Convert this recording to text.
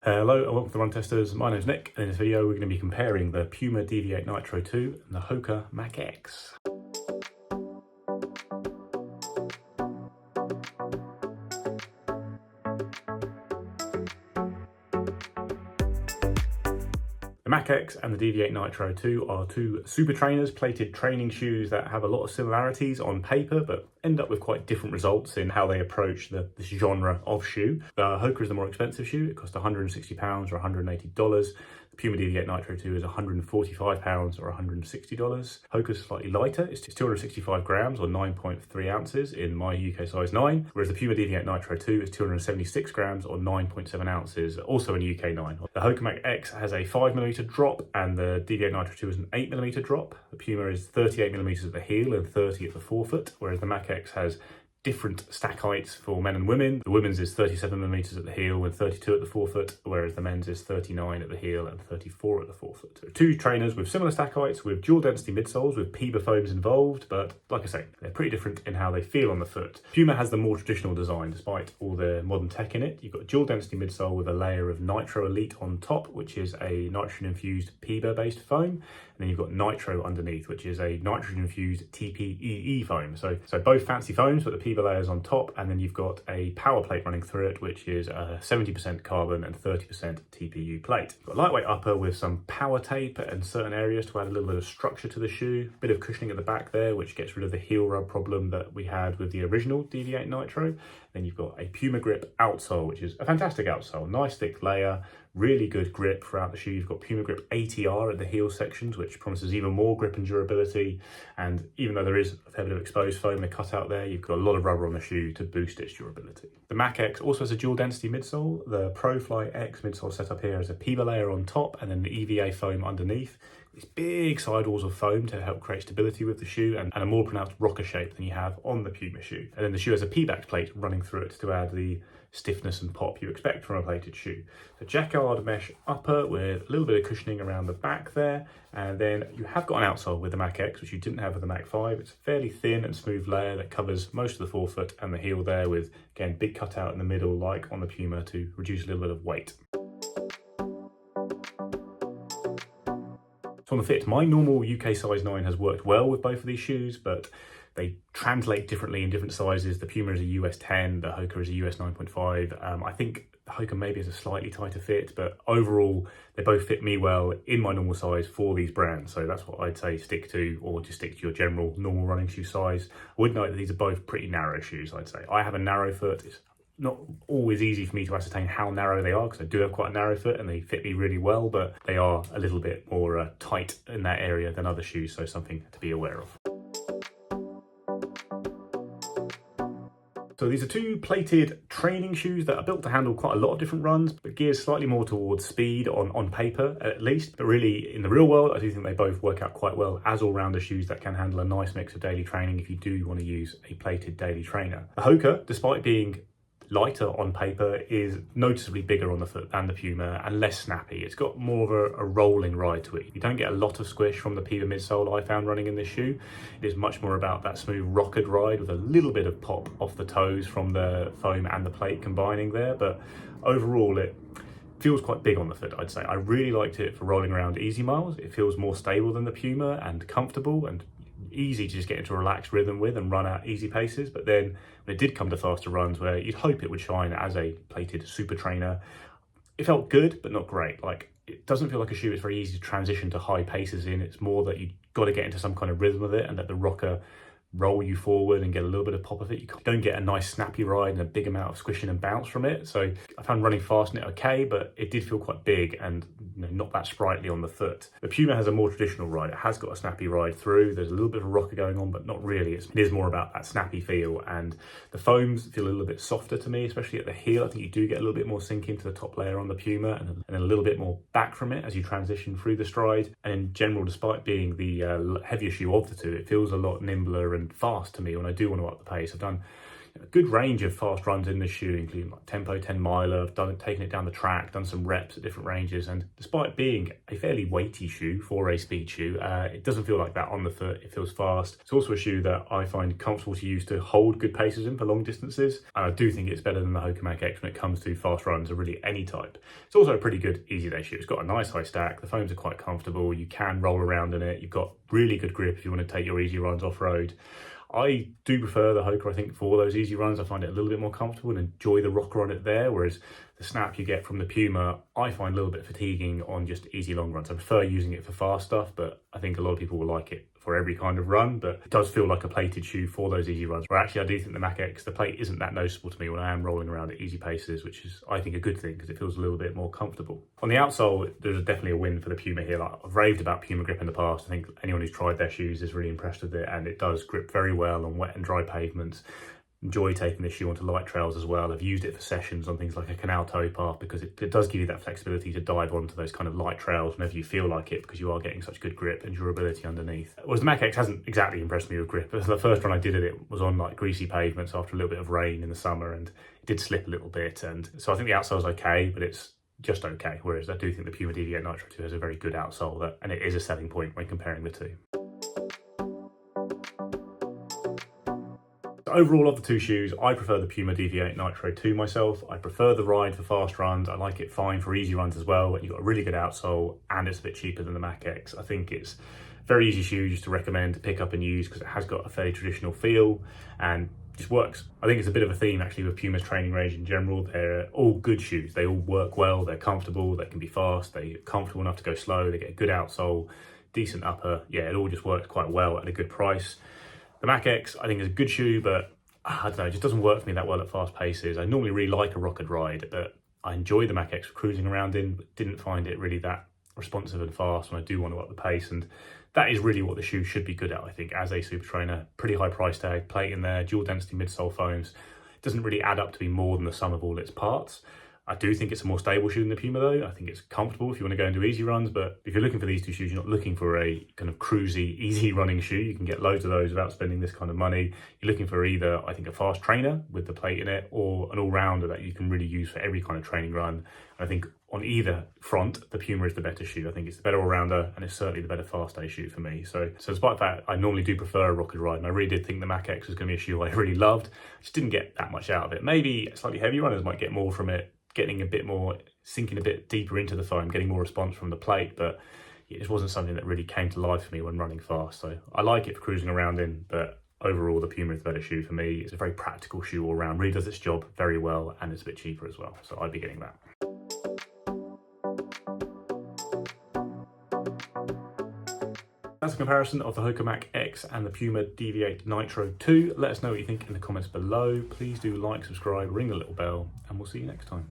Hello and welcome to the Run Testers. My name's Nick, and in this video we're going to be comparing the Puma Deviate Nitro 2 and the Hoka Mach X. The Mach X and the Deviate Nitro 2 are two super trainers, plated training shoes that have a lot of similarities on paper, but end up with quite different results in how they approach this genre of shoe. The Hoka is the more expensive shoe. It costs £160 or $180. The Puma Deviate Nitro 2 is £145 or $160. Hoka's slightly lighter. It's 265 grams or 9.3 ounces in my UK size 9, whereas the Puma Deviate Nitro 2 is 276 grams or 9.7 ounces, also in UK 9. The Hoka Mach X has a 5mm drop and the Deviate Nitro 2 is an 8mm drop. The Puma is 38mm at the heel and 30 at the forefoot, whereas the Mach X has different stack heights for men and women. The women's is 37mm at the heel and 32 at the forefoot, whereas the men's is 39 at the heel and 34 at the forefoot. So two trainers with similar stack heights, with dual density midsoles, with PEBA foams involved, but like I say, they're pretty different in how they feel on the foot. Puma has the more traditional design, despite all the modern tech in it. You've got a dual density midsole with a layer of Nitro Elite on top, which is a nitrogen infused PEBA-based foam. And then you've got Nitro underneath, which is a nitrogen infused TPEE foam. So both fancy foams, but the PEBA layers on top, and then you've got a power plate running through it, which is a 70% carbon and 30% TPU plate. You've got a lightweight upper with some power tape in certain areas to add a little bit of structure to the shoe. Bit of cushioning at the back there, which gets rid of the heel rub problem that we had with the original Deviate Nitro. Then you've got a Puma Grip outsole, which is a fantastic outsole. Nice thick layer, really good grip throughout the shoe. You've got Puma Grip ATR at the heel sections, which promises even more grip and durability. And even though there is a fair bit of exposed foam they cut out there, you've got a lot of rubber on the shoe to boost its durability. The Mach X also has a dual density midsole. The ProFly X midsole setup here has a PEBA layer on top and then the EVA foam underneath. These big sidewalls of foam to help create stability with the shoe and a more pronounced rocker shape than you have on the Puma shoe. And then the shoe has a P-back plate running through it to add the stiffness and pop you expect from a plated shoe. So jacquard mesh upper with a little bit of cushioning around the back there. And then you have got an outsole with the Mach X, which you didn't have with the Mach 5. It's a fairly thin and smooth layer that covers most of the forefoot and the heel there with, again, big cutout in the middle like on the Puma to reduce a little bit of weight. So on the fit, my normal UK size 9 has worked well with both of these shoes, but they translate differently in different sizes. The Puma is a US 10, the Hoka is a US 9.5. I think the Hoka maybe is a slightly tighter fit, but overall, they both fit me well in my normal size for these brands. So that's what I'd say stick to, or just stick to your general normal running shoe size. I would note that these are both pretty narrow shoes, I'd say. I have a narrow foot. It's not always easy for me to ascertain how narrow they are because I do have quite a narrow foot and they fit me really well, but they are a little bit more tight in that area than other shoes, so something to be aware of. So these are two plated training shoes that are built to handle quite a lot of different runs, but geared slightly more towards speed on paper at least. But really in the real world, I do think they both work out quite well as all-rounder shoes that can handle a nice mix of daily training if you do want to use a plated daily trainer. The Hoka, despite being lighter on paper, is noticeably bigger on the foot than the Puma and less snappy. It's got more of a rolling ride to it. You don't get a lot of squish from the PEBA midsole I found running in this shoe. It is much more about that smooth rockered ride with a little bit of pop off the toes from the foam and the plate combining there, but overall it feels quite big on the foot, I'd say. I really liked it for rolling around easy miles. It feels more stable than the Puma and comfortable and easy to just get into a relaxed rhythm with and run at easy paces. But then when it did come to faster runs where you'd hope it would shine as a plated super trainer, it felt good but not great. Like, it doesn't feel like a shoe it's very easy to transition to high paces in. It's more that you've got to get into some kind of rhythm of it and let the rocker roll you forward and get a little bit of pop of it. You don't get a nice snappy ride and a big amount of squishing and bounce from it. So I found running fast in it okay, but it did feel quite big and not that sprightly on the foot. The Puma has a more traditional ride. It has got a snappy ride through. There's a little bit of a rocker going on, but not really. It is more about that snappy feel, and the foams feel a little bit softer to me, especially at the heel. I think you do get a little bit more sink into the top layer on the Puma and then a little bit more back from it as you transition through the stride. And in general, despite being the heavier shoe of the two, it feels a lot nimbler and fast to me when I do want to up the pace. I've done A good range of fast runs in this shoe, including like tempo 10 miler. I've taken it down the track, done some reps at different ranges, and despite being a fairly weighty shoe for a speed shoe, it doesn't feel like that on the foot. It feels fast. It's also a shoe that I find comfortable to use to hold good paces in for long distances, and I do think it's better than the Hoka Mach X when it comes to fast runs of really any type. It's also a pretty good easy day shoe. It's got a nice high stack, the foams are quite comfortable, you can roll around in it, you've got really good grip if you want to take your easy runs off-road. I do prefer the Hoka, I think, for those easy runs. I find it a little bit more comfortable and enjoy the rocker on it there, whereas the snap you get from the Puma, I find a little bit fatiguing on just easy long runs. I prefer using it for fast stuff, but I think a lot of people will like it for every kind of run, but it does feel like a plated shoe for those easy runs, where actually I do think the Mach X, the plate isn't that noticeable to me when I am rolling around at easy paces, which is, I think, a good thing because it feels a little bit more comfortable. On the outsole, there's definitely a win for the Puma here. Like, I've raved about Puma grip in the past. I think anyone who's tried their shoes is really impressed with it, and it does grip very well on wet and dry pavements. Enjoy taking this shoe onto light trails as well. I've used it for sessions on things like a canal towpath because it does give you that flexibility to dive onto those kind of light trails whenever you feel like it, because you are getting such good grip and durability underneath. Whereas the Mach X hasn't exactly impressed me with grip. The first run I did it was on like greasy pavements after a little bit of rain in the summer, and it did slip a little bit, and so I think the outsole's okay, but it's just okay, whereas I do think the Puma Deviate Nitro 2 has a very good outsole, and it is a selling point when comparing the two. Overall, of the two shoes, I prefer the Puma Deviate Nitro 2 myself. I prefer the ride for fast runs. I like it fine for easy runs as well. You've got a really good outsole and it's a bit cheaper than the Mach X. I think it's a very easy shoe just to recommend to pick up and use because it has got a fairly traditional feel and just works. I think it's a bit of a theme actually with Puma's training range in general. They're all good shoes. They all work well, they're comfortable, they can be fast, they're comfortable enough to go slow, they get a good outsole, decent upper. Yeah, it all just works quite well at a good price. The Mach X, I think, is a good shoe, but I don't know, it just doesn't work for me that well at fast paces. I normally really like a rockered ride, but I enjoy the Mach X for cruising around in, but didn't find it really that responsive and fast when I do want to up the pace. And that is really what the shoe should be good at, I think, as a super trainer. Pretty high price tag, plate in there, dual density midsole foams. It doesn't really add up to be more than the sum of all its parts. I do think it's a more stable shoe than the Puma though. I think it's comfortable if you want to go and do easy runs, but if you're looking for these two shoes, you're not looking for a kind of cruisy, easy running shoe. You can get loads of those without spending this kind of money. You're looking for either, I think, a fast trainer with the plate in it or an all-rounder that you can really use for every kind of training run. And I think on either front, the Puma is the better shoe. I think it's the better all-rounder and it's certainly the better fast day shoe for me. So despite that, I normally do prefer a rocket ride, and I really did think the Mach X was going to be a shoe I really loved. Just didn't get that much out of it. Maybe slightly heavier runners might get more from it, getting a bit more, sinking a bit deeper into the foam, getting more response from the plate, but it just wasn't something that really came to life for me when running fast. So I like it for cruising around in, but overall the Puma is the better shoe for me. It's a very practical shoe all around, really does its job very well, and it's a bit cheaper as well. So I'd be getting that. That's a comparison of the Hoka Mach X and the Puma Deviate Nitro 2. Let us know what you think in the comments below. Please do like, subscribe, ring the little bell, and we'll see you next time.